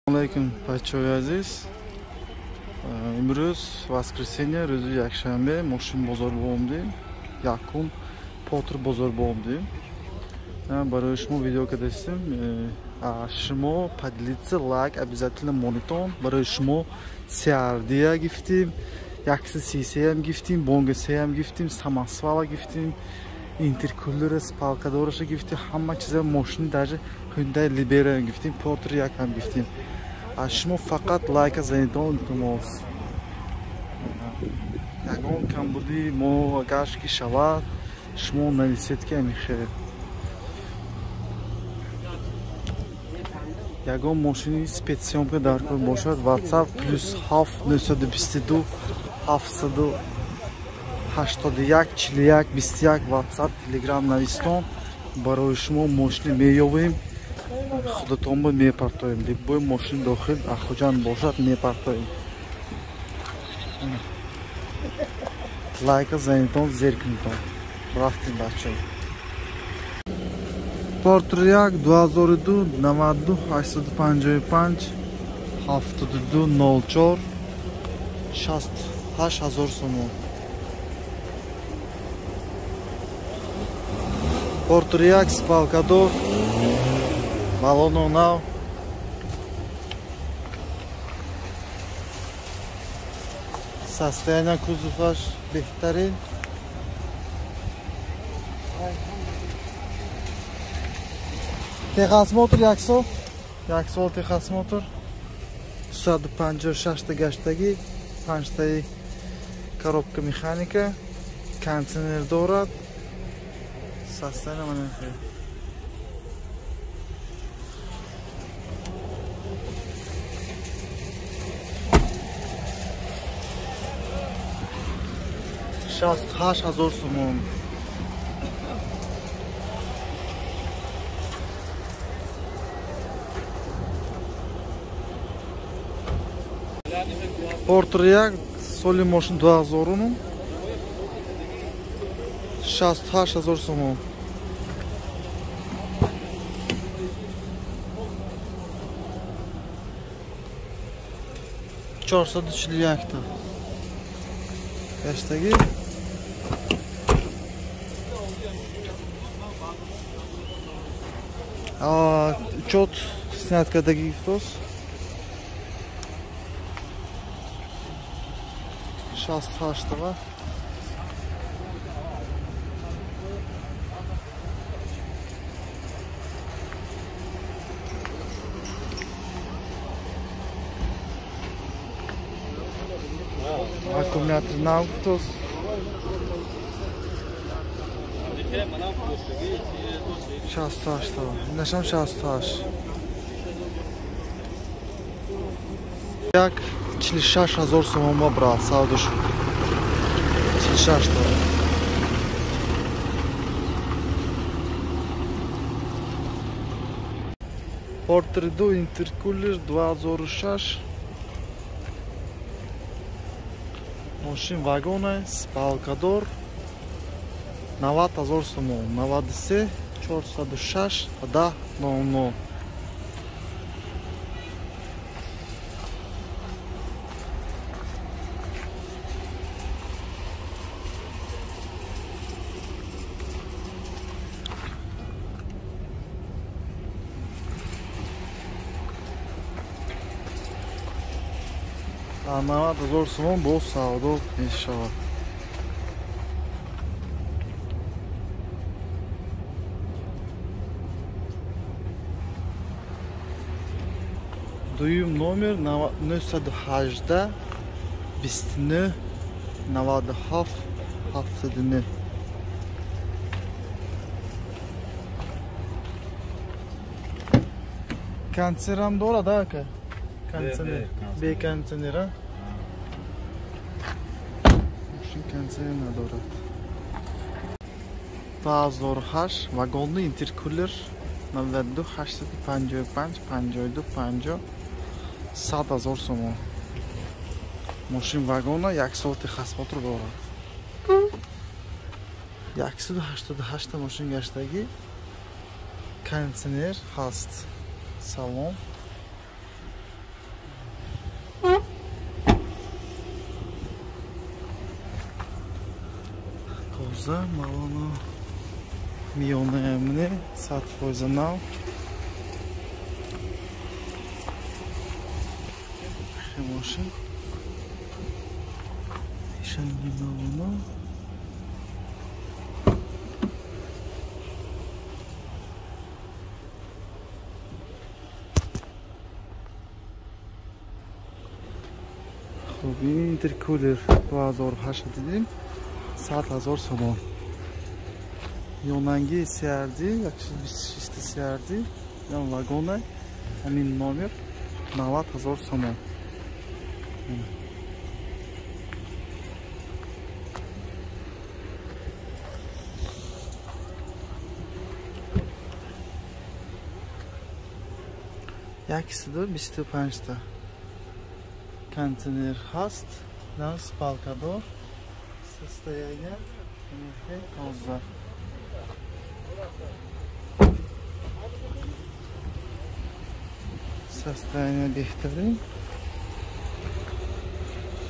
Assalamualaikum bachchoy aziz. Imro'z воскресенье, ro'zi yakshanba, moshin bozor bo'ldim. Yakun Potr bozor bo'ldim. Барои шумо видео кардастим. Шумо поделиться лайк обязательно монитон. Барои шумо CRD гифтим, якси CC гифтим, бонга C гифтим, самосвала гифтим, интеркулер, спалкадорша гифтим, ҳама чиза мошини даже Hyundai Libera гифтим, Potr як ҳам гифтим. Шумо фақат лайка занитон илтимос. Ягон камбуди мо агаш ки шавад, шумо нависед ки амихе. Ягон мошини спецсъёмка дар кор бошад. WhatsApp +7 922 781 41 21 WhatsApp Telegram навистон. Барои шумо мошини меёбем. Худатон бо мепартоем. Любой мошин дохил ахуҷан бошад мепартоем. Лайка занитон зеркнитон. Рафтим бачо. Potr 2002 92 855 72 04 68,000 сомон. Potr 1 спалкадор балононав состояние кузоваш беҳтарин. Техосмотр 1 сол техосмотр 256 та гаштаги, 5 таи коробка механика, кондитсионер дорад. Состояние mana shu. $68,000 сомон. Potr 1 соли мошин 2000 $68,000 сомон. $441 та гаштаги. Учет сняткадаги фтос 68 та. Аккумулятор на автос. $68 та. Нашам $68. Як $46,000 сомон брал саудуш. $46 та. Potr 2 интеркулер 2006. Мошин вагоне, спалкадор $90,000 сомон. 93 406 да 00. $90,000 сомон бо савдо мешавад. Дуюм номер 918 29 97 79. Кондитсионер дорад ака? Кондитсионер. Бе кондитсионер. Мошин кондитсионер надорад. 2008 вагонный интеркулер 92 855 52 50 $100,000 сомон. Мошин вагона 1 сол техосмотр дорад. 188 та мошин гаштаги. Кондитсионер ҳаст. Салон. 12 балону миллионы 100% нав. Машин. Шанги балону. خب این اینترکولر 2008 دیدیم 100,000 سوم. یونانگی سیاردی 126 سیاردی یا واگونه همین نامر 90,000 سوم. یکیسی دو 25 تا контейнер هست در спалкадор состояние тоза. Состояние бехтарин.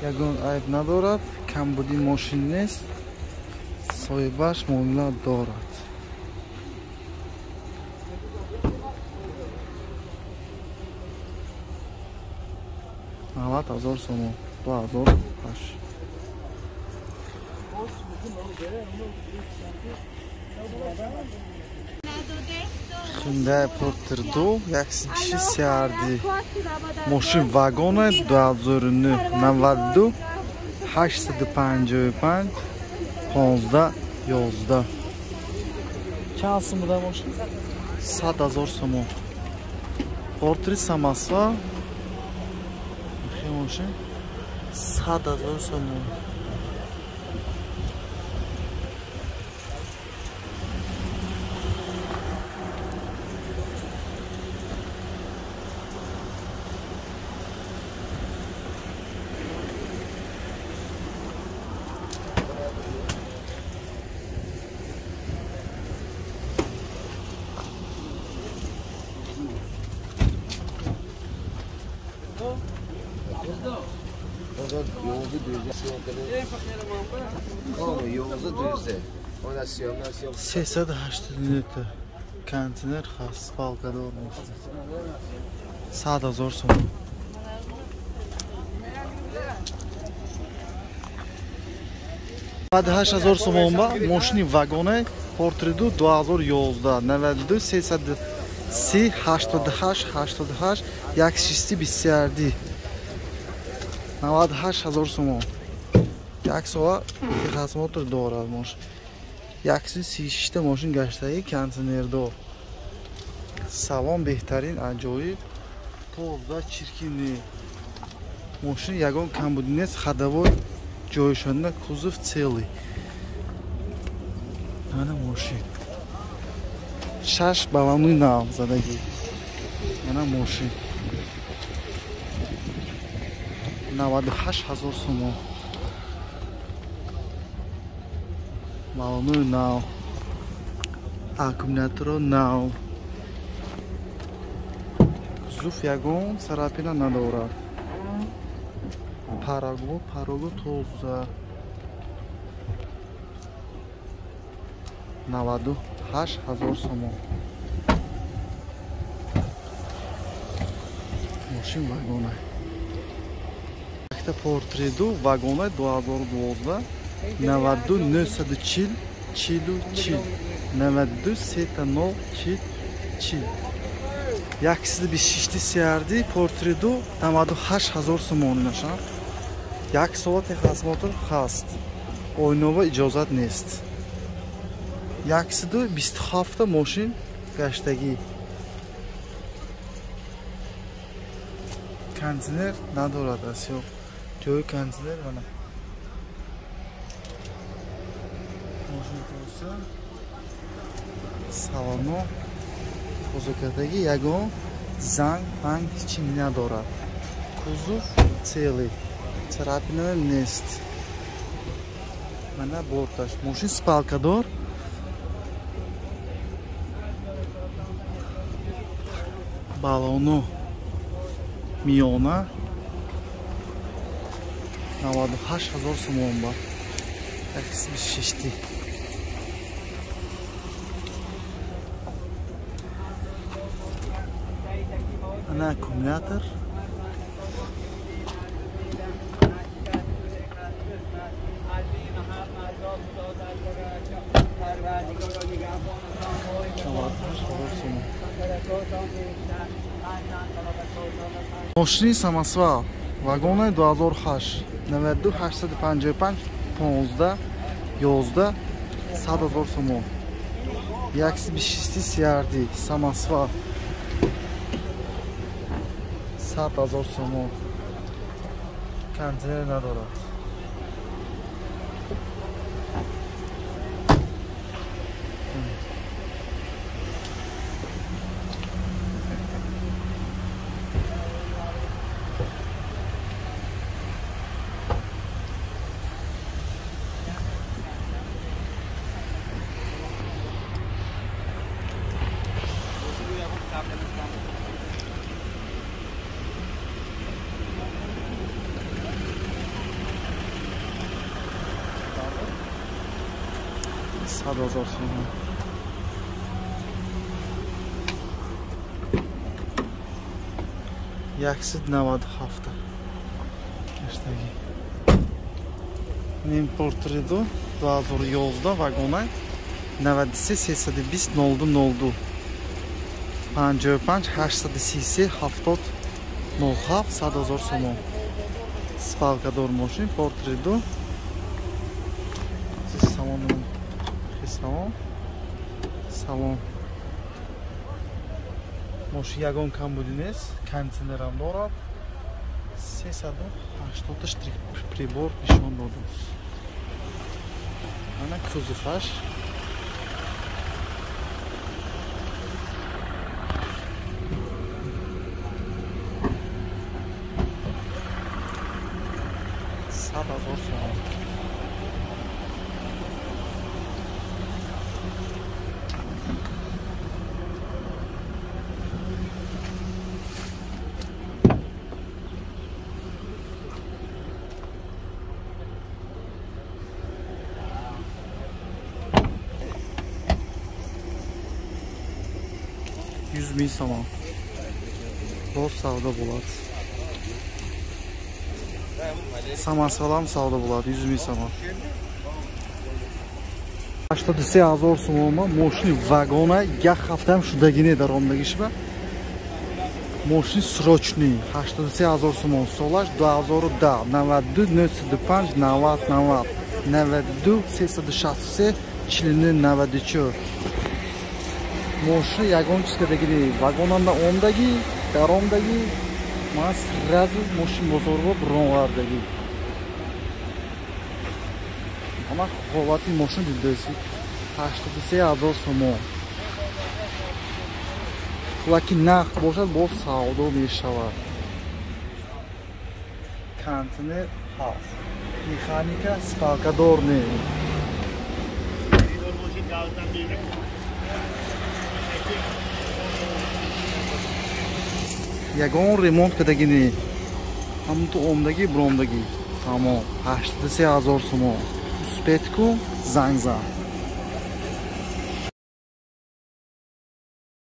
ягон айб надорад, камбуди мошин нест, соҳибаш муомила дорад. $90,000 сом 2008. Hyundai Porter 2 126 сиарди мошин вагоне 2009 92 855 1511. Чанд сум буда мошин? 100,000 сом. Porter самосва ماشین 100,000 سوم. سیصد لیتر کنتینر هست بالکدار ماشین 100,000 سوم. بعد 8,000 سوم با ماشین واگن پورتر 2 2011 92 330 88 88 120 98,000 сом. یک سوار که خدمات دارد ماشین 136 ماشین گشتگی کنتینر دار. سوام بهترین عجایب توزا چirkini ماشین یگان کمبودی نیست خدوات جایشانده کوزوف цели. انا ماشین 6 балонуй нав задагӣ. انا ماشین 98,000 сом. балонуй нав. аккумулятор нав. кузов ягон царапина надорад. парогу тоза. 98,000 сом. мошин вагона Porter 2 вагоне 2012 92 940 40 92 300 40. Яксиз 26 сиарди Porter 2 98,000 сом нашан. Як соати хазмотор хаст. Ойнова иҷозат нест. Яксиз 27 мошин гаштагӣ. Контейнер надорад аст ё ҷои контейнер мана. Мошин тоса салоно озокатаги ягон занг панг ҳичи надорад. кузов цели царапина нест. мана борташ мошин спалкадор. балоно миёна 98,000 сом ба 126. Ana akkumulyator. Moshini samosyval vagoni 2008 92 855 15 11 100,000 so'm. Yaksi bishishti CRD samosyval 100,000 so'm. Konteyner nadorat. $100,000 so'm. Yaksi 97. Hashtagi. Importrido 2011 vagoni 93 320 02 55 830 70 07 100,000 so'm. Spalkador mashin Portrido. Salon. Salon. Moshi yagon kam budingiz, konteyner ham bor. 380 pribor nishon dodimiz. Mana kuzofash. $100,000 so'm. $100,000 so'm. Boz savdo bo'ladi. Samosyval ham savdo bo'ladi, $100,000 so'm. 80,000 so'm moshini vagoni bir hafta ham shudagina daromdagi ish ba. Moshini срочный 80,000 so'm solash 2010 92 95 90 90 92 367 94. Moshini yagonchikadagi vagonanda ondagi daromdagi mas sразу moshin bozorga bironlardagi. Ama holatli moshin dildasi 83,000 so'm. Lekin naqd bo'lsa bu savdo meshawar. Konteyner xalq. Mexanika spalkadorni. Yagon remont kadagini. Hamto omdagi bromdagi. Tamom. 83,000 so'm. Uspetku zangza.